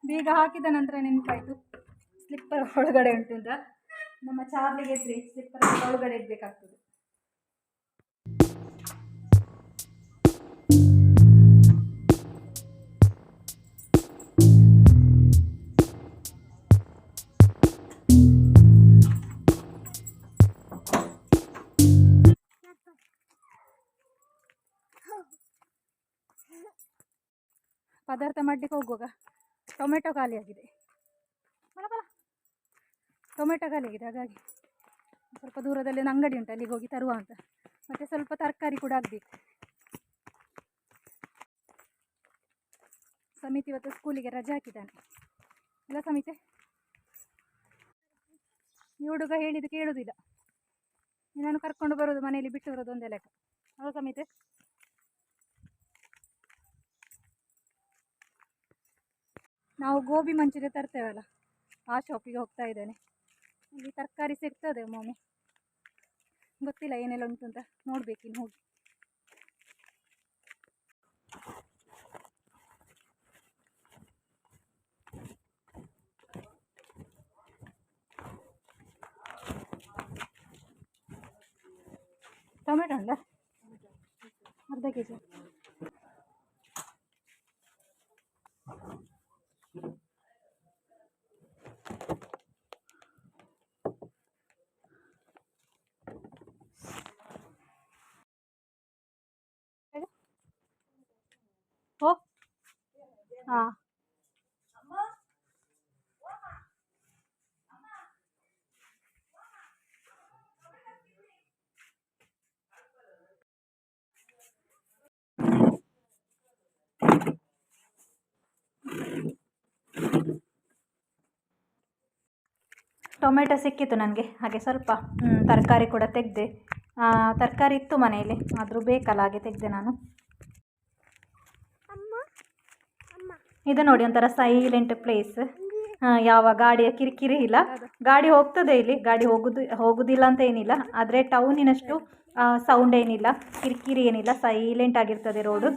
ಬೀಗ ಹಾಕಿದ ನಂತರ ನೆನಪಾಯಿತು ಸ್ಲಿಪ್ಪರ್ ಒಳಗಡೆ ಉಂಟು ಅಂತ. ನಮ್ಮ ಚಾರ್ಲಿಗೆ ಇದ್ರೆ ಸ್ಲಿಪ್ಪರ್ ಒಳಗಡೆ ಇಡಬೇಕಾಗ್ತದೆ. ಪದಾರ್ಥ ಮಾಡಲಿಕ್ಕೆ ಹೋಗುವಾಗ ಟೊಮೆಟೊ ಖಾಲಿಯಾಗಿದೆ. ಟೊಮೆಟೊ ಖಾಲಿಯಾಗಿದೆ, ಹಾಗಾಗಿ ಸ್ವಲ್ಪ ದೂರದಲ್ಲಿ ಒಂದು ಅಂಗಡಿ ಉಂಟು, ಅಲ್ಲಿಗೆ ಹೋಗಿ ತರುವ ಅಂತ. ಮತ್ತು ಸ್ವಲ್ಪ ತರಕಾರಿ ಕೂಡ ಆಗಬೇಕು. ಸಮಿತಿ ಇವತ್ತು ಸ್ಕೂಲಿಗೆ ರಜೆ ಹಾಕಿದ್ದಾನೆ ಇಲ್ಲ ಸಮಿತಿ? ಈ ಹುಡುಗ ಹೇಳಿದ್ದು ಕೇಳೋದಿಲ್ಲ. ನಾನು ಕರ್ಕೊಂಡು ಬರೋದು, ಮನೆಯಲ್ಲಿ ಬಿಟ್ಟು ಬರೋದು ಒಂದೇ ಲೆಕ್ಕ. ಹೌದು ಸಮಿತಿ? ನಾವು ಗೋಬಿ ಮಂಚೂರಿ ತರ್ತೇವಲ್ಲ, ಆ ಶಾಪಿಗೆ ಹೋಗ್ತಾ ಇದ್ದೇನೆ. ಇಲ್ಲಿ ತರಕಾರಿ ಸಿಗ್ತದೆ ಒಮ್ಮೊಮ್ಮೆ, ಗೊತ್ತಿಲ್ಲ ಏನೆಲ್ಲ ಉಂಟು ಅಂತ, ನೋಡ್ಬೇಕಿನ್ನು ಹೋಗಿ. ಟೊಮೆಟೊ ಉಂಟಾ? ಅರ್ಧ ಕೆಜಿ. ಓ ಹಾಂ, ಟೊಮೆಟೊ ಸಿಕ್ಕಿತ್ತು ನನಗೆ, ಹಾಗೆ ಸ್ವಲ್ಪ ತರಕಾರಿ ಕೂಡ ತೆಗೆದೆ. ತರಕಾರಿ ಇತ್ತು ಮನೆಯಲ್ಲಿ, ಆದರೂ ಬೇಕಲ್ಲ, ಹಾಗೆ ತೆಗೆದೆ ನಾನು. ಇದು ನೋಡಿ ಒಂಥರ ಸೈಲೆಂಟ್ ಪ್ಲೇಸ್. ಯಾವ ಗಾಡಿಯ ಕಿರಿಕಿರಿ ಇಲ್ಲ, ಗಾಡಿ ಹೋಗ್ತದೆ ಇಲ್ಲಿ, ಗಾಡಿ ಹೋಗುದಿಲ್ಲ ಅಂತ ಏನಿಲ್ಲ, ಆದರೆ ಟೌನಿನಷ್ಟು ಸೌಂಡ್ ಏನಿಲ್ಲ, ಕಿರಿಕಿರಿ ಏನಿಲ್ಲ, ಸೈಲೆಂಟ್ ಆಗಿರ್ತದೆ ರೋಡು.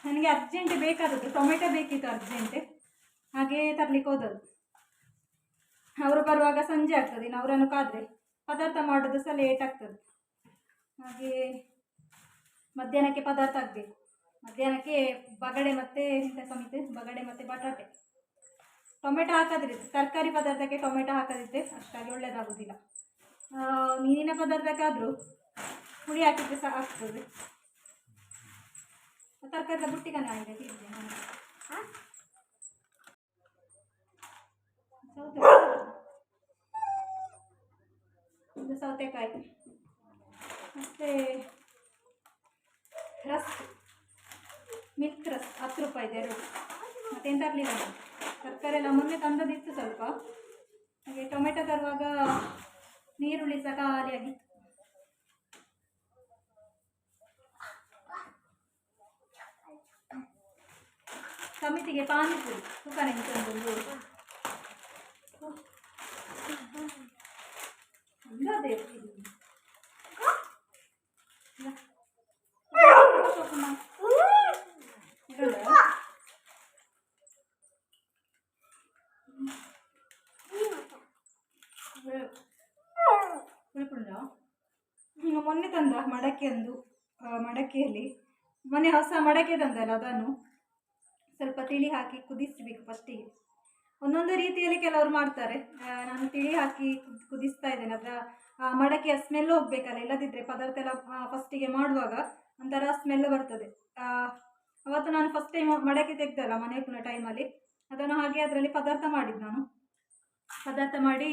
ನನಗೆ ಅರ್ಜೆಂಟ್ ಬೇಕಾದದ್ದು ಟೊಮೆಟೊ ಬೇಕಿತ್ತು, ಅರ್ಜೆಂಟ್, ಹಾಗೆ ತರಲಿಕ್ಕೆ ಹೋದದ್ದು. ಅವರು ಬರುವಾಗ ಸಂಜೆ ಆಗ್ತದೆ, ಇನ್ನು ಅವರನ್ನು ಕಾದರೆ ಪದಾರ್ಥ ಮಾಡೋದು ಸಹ ಲೇಟ್ ಆಗ್ತದೆ. ಹಾಗೆ ಮಧ್ಯಾಹ್ನಕ್ಕೆ ಪದಾರ್ಥ ಆಗಬೇಕು. ಮಧ್ಯಾಹ್ನಕ್ಕೆ ಬಗಡೆ ಮತ್ತು ಎಂತ ಸಮಿತಿ, ಬಗಡೆ ಮತ್ತು ಬಟಾಟೆ. ಟೊಮೆಟೊ ಹಾಕದಿರುತ್ತೆ, ತರಕಾರಿ ಪದಾರ್ಥಕ್ಕೆ ಟೊಮೆಟೊ ಹಾಕದಿದ್ದರೆ ಅಷ್ಟಾಗಿ ಒಳ್ಳೆಯದಾಗೋದಿಲ್ಲ. ಮೀನಿನ ಪದಾರ್ಥಕ್ಕಾದರೂ ಹುಳಿ ಹಾಕಿದ್ರೆ ಸಹ ಆಗ್ತದೆ. ತರಕಾರಿ ಬುಟ್ಟಿಗನೆ ಆಗಿದೆ ಇದು ಸೌತೆಕಾಯಿ, ಮತ್ತು ರಸ್, ಮಿಲ್ಕ್ ರಸ್ 10 ರೂಪಾಯಿದೆ 2. ಮತ್ತೇನು ತರಲಿಲ್ಲ, ತರಕಾರಿ ಎಲ್ಲ ಮೊನ್ನೆ ತಂದದಿತ್ತು ಸ್ವಲ್ಪ. ಹಾಗೆ ಟೊಮೆಟೊ ತರುವಾಗ ನೀರುಳ್ಳಿ ಸಹ ಖಾಲಿಯಾಗಿತ್ತು. ಸಮಿತಿಗೆ ಪಾನಿಪುರಿ ಸುಖಾನೆ ತಂದು ಮೊನ್ನೆ ತಂದ ಮಡಕೆ ಒಂದು, ಮಡಕೆಯಲ್ಲಿ ಮೊನ್ನೆ ಹೊಸ ಮಡಕೆ ತಂದಲ್ಲ, ಅದನ್ನು ಸ್ವಲ್ಪ ತಿಳಿ ಹಾಕಿ ಕುದಿಸಬೇಕು ಫಸ್ಟಿಗೆ. ಒಂದೊಂದು ರೀತಿಯಲ್ಲಿ ಕೆಲವರು ಮಾಡ್ತಾರೆ, ನಾನು ತಿಳಿ ಹಾಕಿ ಕುದಿಸ್ತಾ ಇದ್ದೇನೆ. ಅದರ ಮಡಕೆಯ ಸ್ಮೆಲ್ ಹೋಗಬೇಕಲ್ಲ, ಇಲ್ಲದಿದ್ದರೆ ಪದಾರ್ಥ ಎಲ್ಲ ಫಸ್ಟಿಗೆ ಮಾಡುವಾಗ ಒಂಥರ ಸ್ಮೆಲ್ ಬರ್ತದೆ. ಅವತ್ತು ನಾನು ಫಸ್ಟ್ ಟೈಮ್ ಮಡಕೆ ತೆಗ್ದಲ್ಲ ಮನೆ ಪುನಃ ಟೈಮಲ್ಲಿ, ಅದನ್ನು ಹಾಗೆ ಅದರಲ್ಲಿ ಪದಾರ್ಥ ಮಾಡಿದ್ದು ನಾನು. ಪದಾರ್ಥ ಮಾಡಿ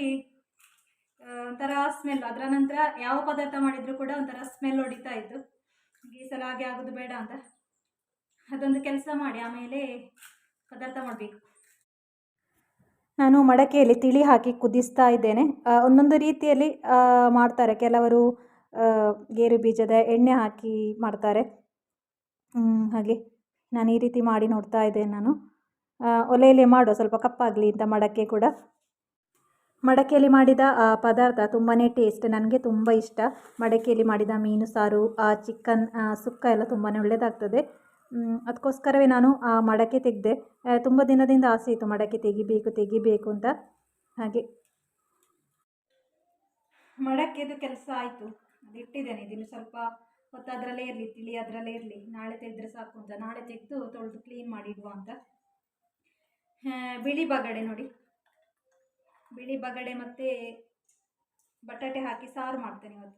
ಒಂಥರ ಸ್ಮೆಲ್, ಅದರ ನಂತರ ಯಾವ ಪದಾರ್ಥ ಮಾಡಿದರೂ ಕೂಡ ಒಂಥರ ಸ್ಮೆಲ್ ಹೊಡಿತಾ ಇತ್ತು. ಈ ಸಲ ಹಾಗೆ ಆಗೋದು ಬೇಡ ಅಂತ ಅದೊಂದು ಕೆಲಸ ಮಾಡಿ ಆಮೇಲೆ ಪದಾರ್ಥ ಮಾಡಬೇಕು. ನಾನು ಮಡಕೆಯಲ್ಲಿ ತಿಳಿ ಹಾಕಿ ಕುದಿಸ್ತಾ ಇದ್ದೇನೆ. ಒಂದೊಂದು ರೀತಿಯಲ್ಲಿ ಮಾಡ್ತಾರೆ, ಕೆಲವರು ಗೇರು ಬೀಜದ ಎಣ್ಣೆ ಹಾಕಿ ಮಾಡ್ತಾರೆ. ಹಾಗೆ ನಾನು ಈ ರೀತಿ ಮಾಡಿ ನೋಡ್ತಾ ಇದ್ದೇನೆ. ನಾನು ಒಲೆಯಲ್ಲಿ ಮಾಡೋ ಸ್ವಲ್ಪ ಕಪ್ಪಾಗಲಿ ಅಂತ ಮಡಕೆ ಕೂಡ. ಮಡಕೆಯಲ್ಲಿ ಮಾಡಿದ ಪದಾರ್ಥ ತುಂಬಾ ಟೇಸ್ಟ್, ನನಗೆ ತುಂಬ ಇಷ್ಟ. ಮಡಕೆಯಲ್ಲಿ ಮಾಡಿದ ಮೀನು ಸಾರು, ಚಿಕನ್ ಸುಕ್ಕ ಎಲ್ಲ ತುಂಬಾ ಒಳ್ಳೆಯದಾಗ್ತದೆ. ಅದಕ್ಕೋಸ್ಕರವೇ ನಾನು ಆ ಮಡಕೆ ತೆಗೆದೆ. ತುಂಬ ದಿನದಿಂದ ಆಸೆ ಇತ್ತು ಮಡಕೆ ತೆಗಿಬೇಕು ತೆಗಿಬೇಕು ಅಂತ. ಹಾಗೆ ಮಡಕೆದು ಕೆಲಸ ಆಯಿತು, ಅದು ಇಟ್ಟಿದ್ದೇನೆ. ಇದನ್ನು ಸ್ವಲ್ಪ ಹೊತ್ತು ಅದರಲ್ಲೇ ಇರಲಿ, ತಿಳಿ ಅದರಲ್ಲೇ ಇರಲಿ, ನಾಳೆ ತೆಗೆದ್ರೆ ಸಾಕು ಅಂತ. ನಾಳೆ ತೆಗೆದು ತೊಳೆದು ಕ್ಲೀನ್ ಮಾಡಿ ಇಡುವ ಅಂತ. ಬಿಳಿ ಬಗಡೆ ನೋಡಿ, ಬಿಳಿ ಬಗಡೆ ಮತ್ತು ಬಟಾಟೆ ಹಾಕಿ ಸಾರು ಮಾಡ್ತೇನೆ ಇವತ್ತು.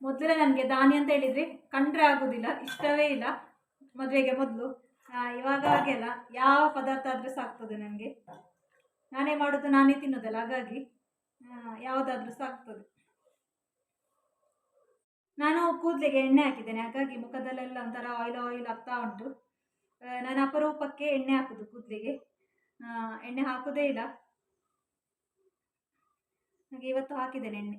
ಮೊದಲೇ ನನಗೆ ದಾನಿ ಅಂತ ಹೇಳಿದರೆ ಕಂಡ್ರೆ ಆಗೋದಿಲ್ಲ, ಇಷ್ಟವೇ ಇಲ್ಲ ಮದುವೆಗೆ ಮೊದಲು. ಇವಾಗ ಹಾಗೆ ಅಲ್ಲ, ಯಾವ ಪದಾರ್ಥ ಆದರೂ ಸಾಕ್ತದೆ ನನಗೆ. ನಾನೇ ಮಾಡೋದು, ನಾನೇ ತಿನ್ನೋದಲ್ಲ, ಹಾಗಾಗಿ ಯಾವುದಾದ್ರೂ ಸಾಕ್ತದೆ. ನಾನು ಕೂದಲಿಗೆ ಎಣ್ಣೆ ಹಾಕಿದ್ದೇನೆ, ಹಾಗಾಗಿ ಮುಖದಲ್ಲೆಲ್ಲ ಒಂಥರ ಆಯಿಲ್ ಆಯಿಲ್ ಆಗ್ತಾ ಉಂಟು. ನಾನು ಅಪರೂಪಕ್ಕೆ ಎಣ್ಣೆ ಹಾಕೋದು ಕೂದಲಿಗೆ, ಎಣ್ಣೆ ಹಾಕೋದೇ ಇಲ್ಲ. ಹಾಗೆ ಇವತ್ತು ಹಾಕಿದ್ದೇನೆ ಎಣ್ಣೆ,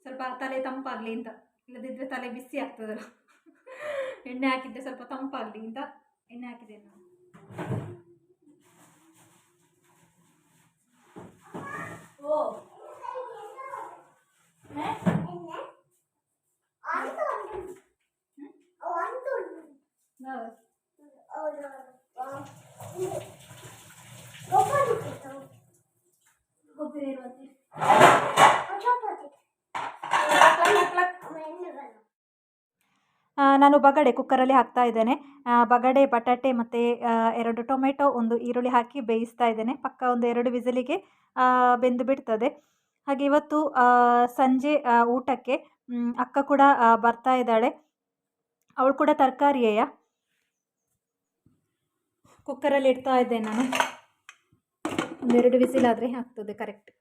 ಸ್ವಲ್ಪ ತಲೆ ತಂಪಾಗಲಿ ಅಂತ. ಇಲ್ಲದಿದ್ದರೆ ತಲೆ ಬಿಸಿ ಆಗ್ತದಲ್ಲ, ಎಣ್ಣೆ ಹಾಕಿದ್ದೆ ಸ್ವಲ್ಪ ತಂಪಾಗಲಿ ಅಂತ ಎಣ್ಣೆ ಹಾಕಿದ್ದೇನೆ ನಾನು. ನಾನು ಬಗಡೆ ಕುಕ್ಕರಲ್ಲಿ ಹಾಕ್ತಾ ಇದ್ದೇನೆ. ಬಗಡೆ, ಬಟಾಟೆ ಮತ್ತು 2 ಟೊಮೆಟೊ, 1 ಈರುಳ್ಳಿ ಹಾಕಿ ಬೇಯಿಸ್ತಾ ಇದ್ದೇನೆ. ಪಕ್ಕ ಒಂದು 2 ವಿಸಿಲಿಗೆ ಬೆಂದು ಬಿಡ್ತದೆ. ಹಾಗೆ ಇವತ್ತು ಸಂಜೆ ಊಟಕ್ಕೆ ಅಕ್ಕ ಕೂಡ ಬರ್ತಾ ಇದ್ದಾಳೆ. ಅವಳು ಕೂಡ ತರಕಾರಿಯೇಯ. ಕುಕ್ಕರಲ್ಲಿ ಇಡ್ತಾ ಇದ್ದೇನೆ ನಾನು, 1-2 ವಿಸಿಲಾದರೆ ಆಗ್ತದೆ ಕರೆಕ್ಟ್.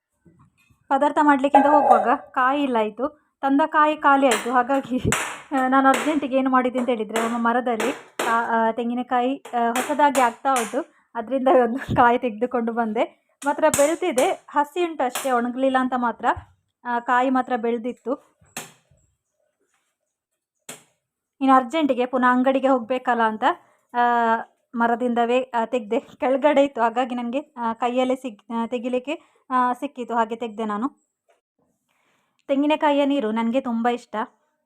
ಪದಾರ್ಥ ಮಾಡಲಿಕ್ಕೆ ಅಂತ ಹೋಗುವಾಗ ಕಾಯಿ ಇಲ್ಲ ಆಯಿತು, ತಂದ ಕಾಯಿ ಖಾಲಿ ಆಯಿತು. ಹಾಗಾಗಿ ನಾನು ಅರ್ಜೆಂಟಿಗೆ ಏನು ಮಾಡಿದ್ದೆ ಅಂತ ಹೇಳಿದರೆ, ನಮ್ಮ ಮರದಲ್ಲಿ ತೆಂಗಿನಕಾಯಿ ಹೊಸದಾಗಿ ಆಗ್ತಾ ಉಂಟು, ಅದರಿಂದ ಒಂದು ಕಾಯಿ ತೆಗೆದುಕೊಂಡು ಬಂದೆ. ಮಾತ್ರ ಬೆಳೆದಿದೆ, ಹಸಿ ಉಂಟು ಅಷ್ಟೇ, ಒಣಗಲಿಲ್ಲ ಅಂತ ಮಾತ್ರ. ಕಾಯಿ ಮಾತ್ರ ಬೆಳೆದಿತ್ತು. ಇನ್ನು ಅರ್ಜೆಂಟಿಗೆ ಪುನಃ ಅಂಗಡಿಗೆ ಹೋಗಬೇಕಲ್ಲ ಅಂತ ಮರದಿಂದವೇ ತೆಗೆದೆ. ಕೆಳಗಡೆ ಇತ್ತು, ಹಾಗಾಗಿ ನನಗೆ ಕೈಯಲ್ಲೇ ತೆಗಿಲಿಕ್ಕೆ ಸಿಕ್ಕಿತು, ಹಾಗೆ ತೆಗೆದೆ ನಾನು. ತೆಂಗಿನಕಾಯಿಯ ನೀರು ನನಗೆ ತುಂಬ ಇಷ್ಟ.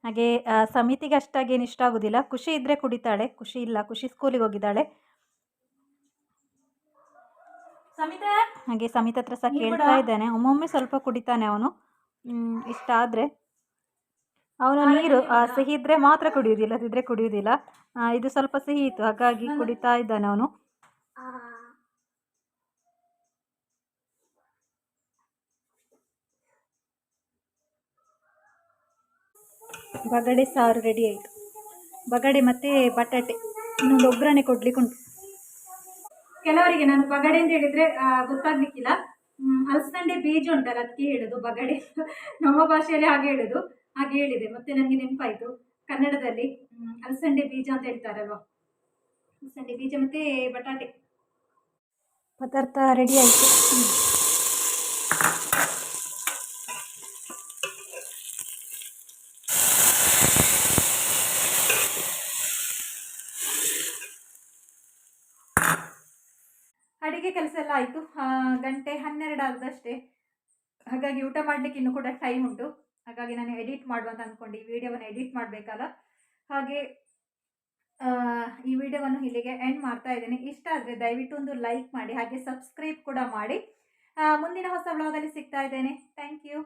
ಹಾಗೆ ಸಮಿತಿಗೆ ಅಷ್ಟಾಗೇನು ಇಷ್ಟ ಆಗೋದಿಲ್ಲ. ಖುಷಿ ಇದ್ದರೆ ಕುಡಿತಾಳೆ, ಖುಷಿ ಇಲ್ಲ, ಖುಷಿ ಸ್ಕೂಲಿಗೆ ಹೋಗಿದ್ದಾಳೆ. ಹಾಗೆ ಸಮಿತ ಹತ್ರ ಸಹ ಕೇಳ್ತಾ ಇದ್ದಾನೆ. ಒಮ್ಮೊಮ್ಮೆ ಸ್ವಲ್ಪ ಕುಡಿತಾನೆ ಅವನು, ಇಷ್ಟ ಆದರೆ. ಅವನು ನೀರು ಸಿಹಿ ಇದ್ದರೆ ಮಾತ್ರ ಕುಡಿಯೋದಿಲ್ಲ, ಇಲ್ಲದಿದ್ದರೆ ಕುಡಿಯೋದಿಲ್ಲ. ಇದು ಸ್ವಲ್ಪ ಸಿಹಿ ಇತ್ತು, ಹಾಗಾಗಿ ಕುಡಿತಾ ಇದ್ದಾನೆ ಅವನು. ಬಗಡೆ ಸಾರು ರೆಡಿ ಆಯಿತು. ಬಗಡೆ ಮತ್ತು ಬಟಾಟೆ, ಇನ್ನೊಂದು ಒಗ್ಗರಣೆ ಕೊಡ್ಲಿಕ್ಕೆ ಉಂಟು. ಕೆಲವರಿಗೆ ನಾನು ಬಗಡೆ ಅಂತ ಹೇಳಿದರೆ ಗೊತ್ತಾಗ್ಲಿಕ್ಕಿಲ್ಲ. ಅಲಸಂಡೆ ಬೀಜ ಉಂಟಲ್ಲ, ಅದಕ್ಕೆ ಹೇಳೋದು ಬಗಡೆ. ನಮ್ಮ ಭಾಷೆಯಲ್ಲಿ ಹಾಗೆ ಹೇಳೋದು, ಹಾಗೆ ಹೇಳಿದೆ. ಮತ್ತೆ ನನಗೆ ನೆನಪಾಯಿತು, ಕನ್ನಡದಲ್ಲಿ ಅಲಸಂಡೆ ಬೀಜ ಅಂತ ಹೇಳ್ತಾರಲ್ವ, ಅಲಸಂಡೆ ಬೀಜ ಮತ್ತು ಬಟಾಟೆ. ಪದಾರ್ಥ ರೆಡಿ ಆಯಿತು. ಅಡುಗೆ ಕೆಲಸ ಎಲ್ಲ ಆಯಿತು. 1:12 ಆದಷ್ಟೇ, ಹಾಗಾಗಿ ಊಟ ಮಾಡಲಿಕ್ಕೆ ಇನ್ನೂ ಕೂಡ ಟೈಮ್ ಉಂಟು. ಹಾಗಾಗಿ ನಾನು ಎಡಿಟ್ ಮಾಡುವಂತ ಅಂದ್ಕೊಂಡು ಈ ವಿಡಿಯೋವನ್ನು ಎಡಿಟ್ ಮಾಡಬೇಕಲ್ಲ, ಹಾಗೆ ಈ ವಿಡಿಯೋವನ್ನು ಇಲ್ಲಿಗೆ ಎಂಡ್ ಮಾಡ್ತಾ ಇದ್ದೇನೆ. ಇಷ್ಟ ಆದರೆ ದಯವಿಟ್ಟು ಒಂದು ಲೈಕ್ ಮಾಡಿ, ಹಾಗೆ ಸಬ್ಸ್ಕ್ರೈಬ್ ಕೂಡ ಮಾಡಿ. ಮುಂದಿನ ಹೊಸ ವ್ಲಾಗಲ್ಲಿ ಸಿಗ್ತಾ ಇದ್ದೇನೆ. Thank you.